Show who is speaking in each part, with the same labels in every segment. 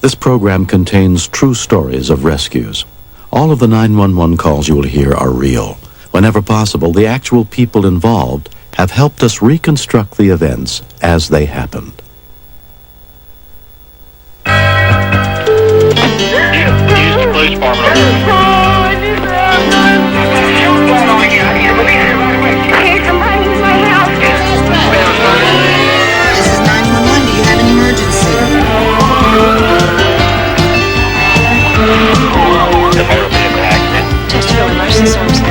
Speaker 1: This program contains true stories of rescues. All of the 911 calls you will hear are real. Whenever possible, the actual people involved have helped us reconstruct the events as they happened.
Speaker 2: Police department.
Speaker 3: This is 911. Do you have an emergency?
Speaker 4: Just your emergency service.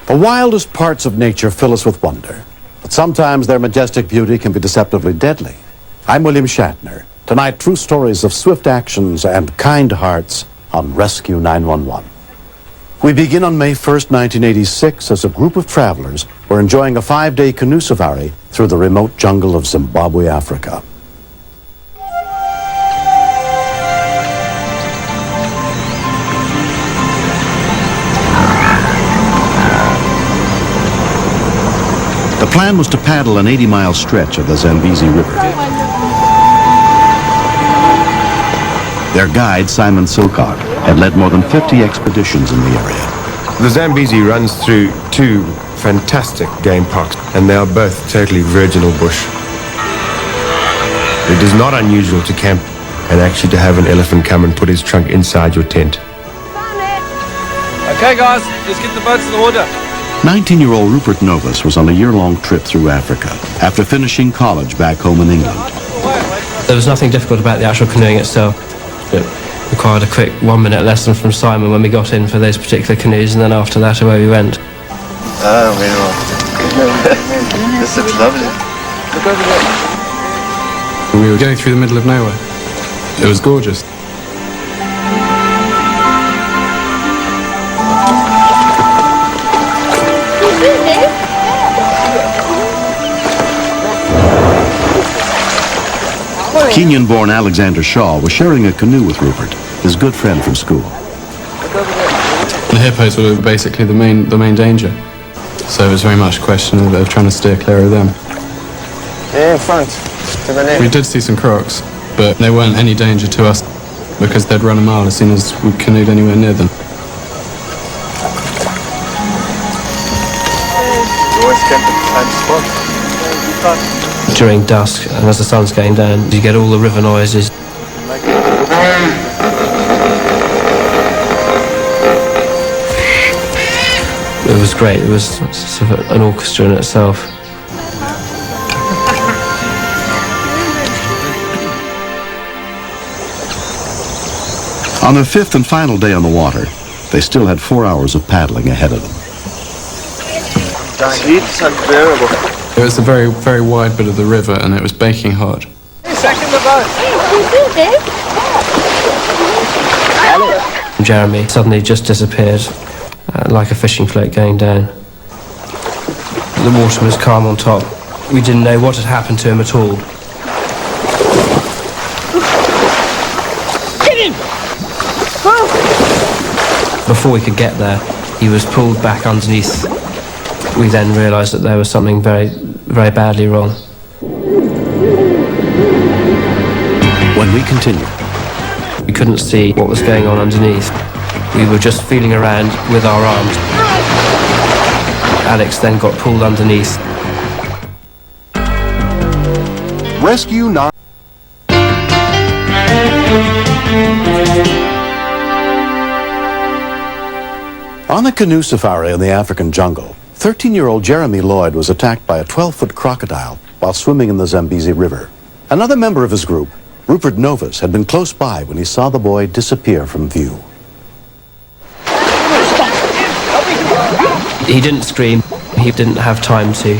Speaker 1: The wildest parts of nature fill us with wonder, but sometimes their majestic beauty can be deceptively deadly. I'm William Shatner. Tonight, true stories of swift actions and kind hearts on Rescue 911. We begin on May 1st, 1986, as a group of travelers were enjoying a 5-day canoe safari through the remote jungle of Zimbabwe, Africa. The plan was to paddle an 80-mile stretch of the Zambezi River. Their guide, Simon Silcock, had led more than 50 expeditions in the area.
Speaker 5: The Zambezi runs through 2 fantastic game parks, and they are both totally virginal bush. It is not unusual to camp and actually to have an elephant come and put his trunk inside your tent.
Speaker 6: Okay guys, let's get the boats in order.
Speaker 1: 19-year-old Rupert Novus was on a year-long trip through Africa after finishing college back home in England.
Speaker 7: There was nothing difficult about the actual canoeing itself. It required a quick 1-minute lesson from Simon when we got in for those particular canoes, and then after that away we went.
Speaker 8: Oh, this looks lovely.
Speaker 9: We were going through the middle of nowhere. It was gorgeous.
Speaker 1: Kenyan-born Alexander Shaw was sharing a canoe with Rupert, his good friend from school.
Speaker 9: The hippos were basically the main danger, so it was very much a question of trying to steer clear of them.
Speaker 8: Yeah, in front.
Speaker 9: We did see some crocs, but they weren't any danger to us because they'd run a mile as soon as we canoed anywhere near them.
Speaker 8: You always camp at the same spot.
Speaker 7: During dusk, and as the sun's going down, you get all the river noises. It was great. It was sort of an orchestra in itself.
Speaker 1: On their 5th and final day on the water, they still had 4 hours of paddling ahead of them.
Speaker 8: The heat is unbearable.
Speaker 9: It was a very, very wide bit of the river, and it was baking hot.
Speaker 7: Jeremy suddenly just disappeared, like a fishing float going down. The water was calm on top. We didn't know what had happened to him at all. Before we could get there, he was pulled back underneath. We then realised that there was something very, very badly wrong.
Speaker 1: When we continued,
Speaker 7: We couldn't see what was going on underneath. We were just feeling around with our arms. Alex then got pulled underneath.
Speaker 1: Rescue 9. On a canoe safari in the African jungle, 13-year-old Jeremy Lloyd was attacked by a 12-foot crocodile while swimming in the Zambezi River. Another member of his group, Rupert Novus, had been close by when he saw the boy disappear from view.
Speaker 7: He didn't scream. He didn't have time to.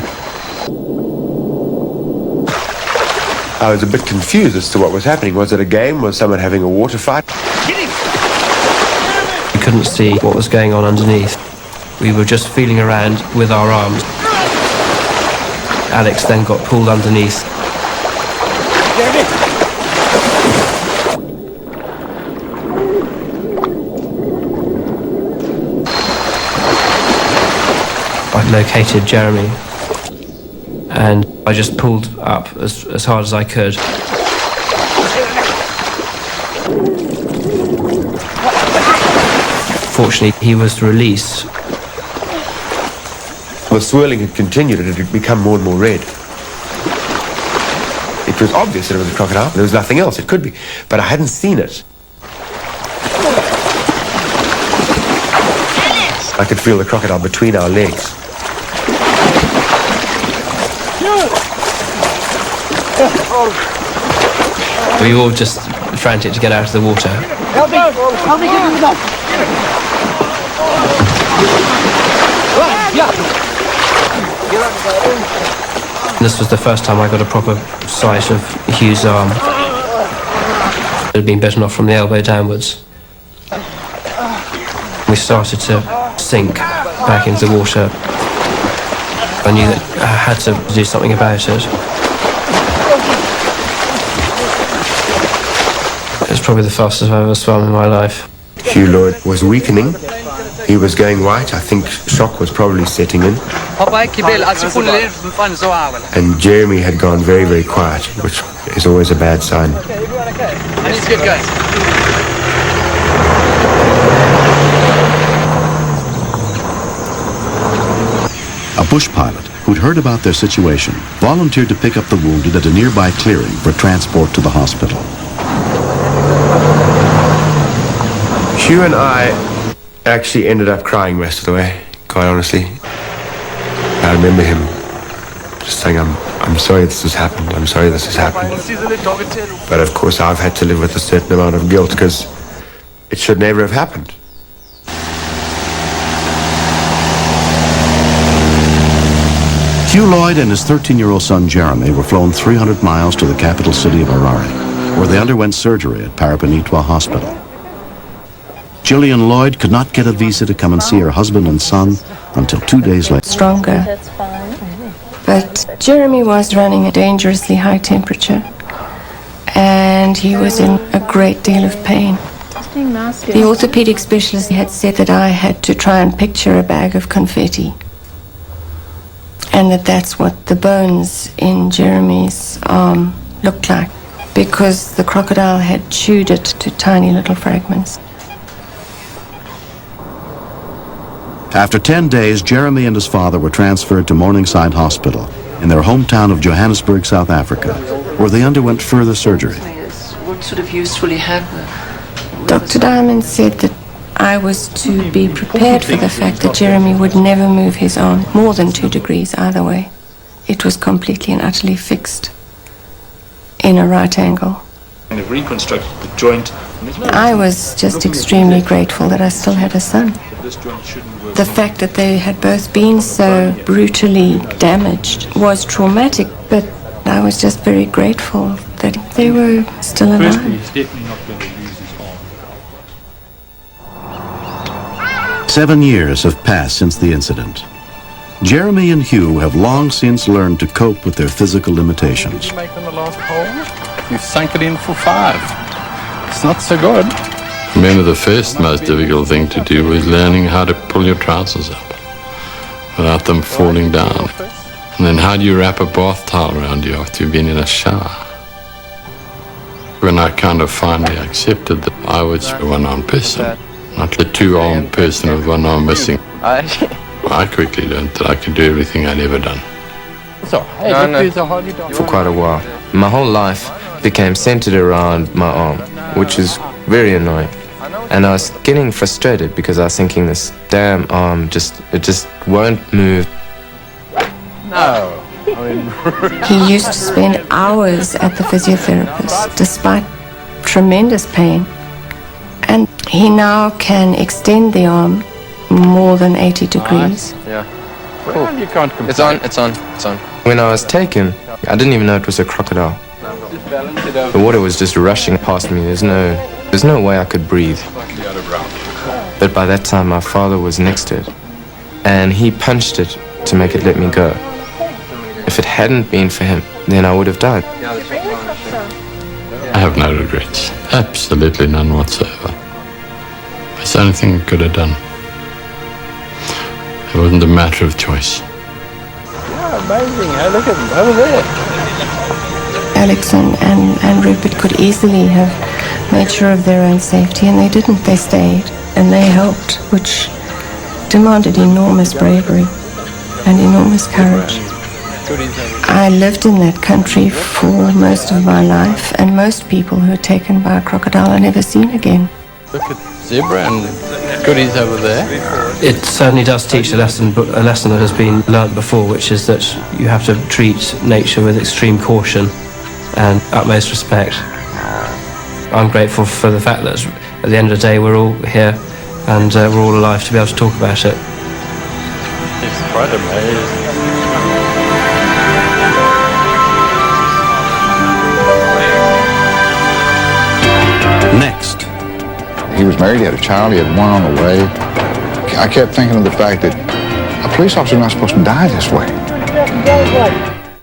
Speaker 5: I was a bit confused as to what was happening. Was it a game? Was someone having a water fight?
Speaker 7: We couldn't see what was going on underneath. We were just feeling around with our arms. Alex then got pulled underneath. I located Jeremy and I just pulled up as hard as I could. Fortunately, he was released.
Speaker 5: The swirling had continued and it had become more and more red. It was obvious that it was a crocodile. There was nothing else it could be, but I hadn't seen it. I could feel the crocodile between our legs.
Speaker 7: We were all just frantic to get out of the water.
Speaker 3: Help me get rid of them.
Speaker 7: This was the first time I got a proper sight of Hugh's arm. It had been bitten off from the elbow downwards. We started to sink back into the water. I knew that I had to do something about it. It was probably the fastest I've ever swum in my life.
Speaker 5: Hugh Lloyd was weakening. He was going white. I think shock was probably setting in. And Jeremy had gone very, very quiet, which is always a bad sign.
Speaker 1: A bush pilot who'd heard about their situation volunteered to pick up the wounded at a nearby clearing for transport to the hospital.
Speaker 5: Hugh and I actually ended up crying most of the way, quite honestly. I remember him just saying, I'm sorry this has happened, I'm sorry this has happened. But of course I've had to live with a certain amount of guilt because it should never have happened.
Speaker 1: Hugh Lloyd and his 13-year-old son Jeremy were flown 300 miles to the capital city of Harare, where they underwent surgery at Parapanitwa Hospital. Gillian Lloyd could not get a visa to come and see her husband and son until 2 days later.
Speaker 4: Stronger. But Jeremy was running a dangerously high temperature and he was in a great deal of pain. The orthopedic specialist had said that I had to try and picture a bag of confetti and that's what the bones in Jeremy's arm looked like because the crocodile had chewed it to tiny little fragments.
Speaker 1: After 10 days, Jeremy and his father were transferred to Morningside Hospital in their hometown of Johannesburg, South Africa, where they underwent further surgery.
Speaker 4: What sort of use will he have? Dr. Diamond said that I was to be prepared for the fact that Jeremy would never move his arm more than 2 degrees either way. It was completely and utterly fixed in a right angle.
Speaker 10: And reconstructed the joint.
Speaker 4: I was just extremely grateful that I still had a son. The fact that they had both been so brutally damaged was traumatic, but I was just very grateful that they were still alive.
Speaker 10: He's definitely not going to lose his arm.
Speaker 1: 7 years have passed since the incident. Jeremy and Hugh have long since learned to cope with their physical limitations.
Speaker 11: What did you make on the last hole? You sunk it in for 5. It's not so good.
Speaker 9: Remember, the first most difficult thing to do was learning how to pull your trousers up without them falling down. And then how do you wrap a bath towel around you after you've been in a shower? When I kind of finally accepted that I was a one-armed person, not a two-armed person with one arm missing, I quickly learned that I could do everything I'd ever done.
Speaker 12: For quite a while. My whole life became centered around my arm, which is very annoying. And I was getting frustrated because I was thinking this damn arm just won't move.
Speaker 11: No.
Speaker 4: He used to spend hours at the physiotherapist despite tremendous pain. And he now can extend the arm more than 80 degrees.
Speaker 12: Yeah.
Speaker 11: Well, you can't
Speaker 12: It's on. When I was taken, I didn't even know it was a crocodile. The water was just rushing past me. There's no way I could breathe. But by that time, my father was next to it, and he punched it to make it let me go. If it hadn't been for him, then I would have died.
Speaker 9: I have no regrets. Absolutely none whatsoever. It's the only thing I could have done. It wasn't a matter of choice.
Speaker 6: Yeah, amazing. Hey, look at them over there.
Speaker 4: Alex and Rupert could easily have made sure of their own safety, and they didn't. They stayed, and they helped, which demanded enormous bravery and enormous courage. I lived in that country for most of my life, and most people who are taken by a crocodile are never seen again.
Speaker 11: Look at zebra and goodies over there.
Speaker 7: It certainly does teach a lesson that has been learnt before, which is that you have to treat nature with extreme caution and utmost respect. I'm grateful for the fact that at the end of the day we're all here and we're all alive to be able to talk about it.
Speaker 11: It's quite amazing.
Speaker 1: Next.
Speaker 13: He was married, he had a child, he had one on the way. I kept thinking of the fact that a police officer is not supposed to die this way.